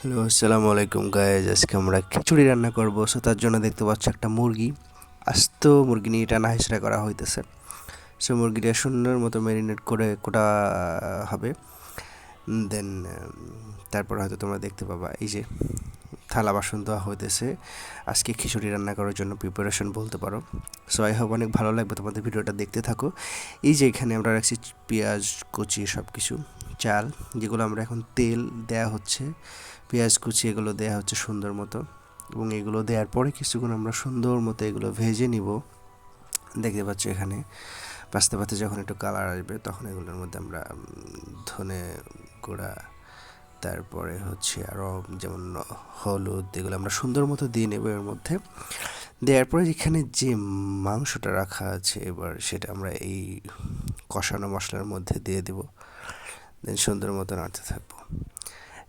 Hello, আসসালামু আলাইকুম guys. আজকে আমরা খিচুড়ি রান্না করব। সো তার জন্য দেখতে পাচ্ছ একটা মুরগি, আস্ত মুরগি নিয়ে টানা হেঁচড়া করা হইতেছে। সো মুরগিটা সুন্দর মতো ম্যারিনেট করে কোটা হবে। দেন তারপর হয়তো তোমরা দেখতে পাবা এই যে থালা বাসন ধোয়া হইতেছে। আজকে খিচুড়ি রান্না করার জন্য প্রিপারেশন বলতে পারো। সো আই হোপ অনেক ভালো লাগবে তোমাদের ভিডিওটা দেখতে থাকো। এই যে এখানে আমরা রাখছি পেঁয়াজ কুচি, সব কিছু, চাল, যেগুলো আমরা এখন তেল দেয়া হচ্ছে, পেঁয়াজ কুচি এগুলো দেয়া হচ্ছে সুন্দর মতো। এবং এগুলো দেওয়ার পরে কিছুক্ষণ আমরা সুন্দর মতো এগুলো ভেজে নিব। দেখতে পাচ্ছ এখানে পাস্তা পাতে যখন একটু কালার আসবে তখন এগুলোর মধ্যে আমরা ধনে গুঁড়া, তারপরে হচ্ছে আরও যেমন হলুদ, এগুলো আমরা সুন্দর মতো দিয়ে নেব এর মধ্যে। দেওয়ার পরে এখানে যে মাংসটা রাখা আছে এবার সেটা আমরা এই কষানো মশলার মধ্যে দিয়ে দেব। দেন সুন্দর মতো নাড়তে থাকবো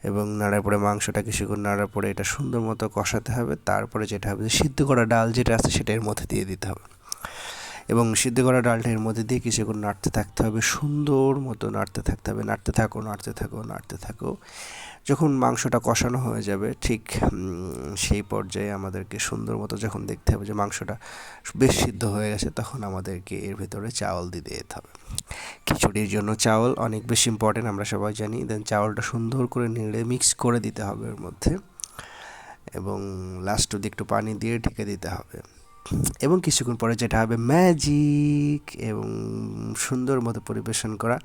এবং নাড়ার পরে মাংসটা কিছুক্ষণ নাড়ার পরে এটা সুন্দর মতো কষাতে হবে। তারপরে যেটা হবে যে সিদ্ধ করা ডাল যেটা আছে সেটা এর মধ্যে দিয়ে দিতে হবে এবং সিদ্ধ করা ডালটা এর মধ্যে দিয়ে কিছুক্ষণ নাড়তে থাকতে হবে, সুন্দর মতো নাড়তে থাকতে হবে। নাড়তে থাকো, নাড়তে থাকো, নাড়তে থাকো। যখন মাংসটা কষানো হয়ে যাবে ঠিক সেই পর্যায়ে আমাদেরকে সুন্দর মতো যখন দেখতে হবে যে মাংসটা বেশ সিদ্ধ হয়ে গেছে, তখন আমাদেরকে এর ভেতরে চাউল দিয়ে দিতে হবে। খিচুড়ির জন্য চাউল অনেক বেশি ইম্পর্টেন্ট, আমরা সবাই জানি। দেন চাউলটা সুন্দর করে নেড়ে মিক্স করে দিতে হবে এর মধ্যে এবং লাস্ট অবধি একটু পানি দিয়ে ঢেকে দিতে হবে। এবং কিছুক্ষণ পরে যেটা হবে ম্যাজিক, এবং সুন্দর মতো পরিবেশন করা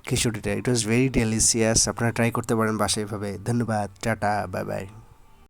খিচুড়িটা। ইট ওয়াজ ভেরি ডেলিশিয়াস। আপনারা ট্রাই করতে পারেন বাসায় এভাবে। ধন্যবাদ, টাটা, বাই বাই।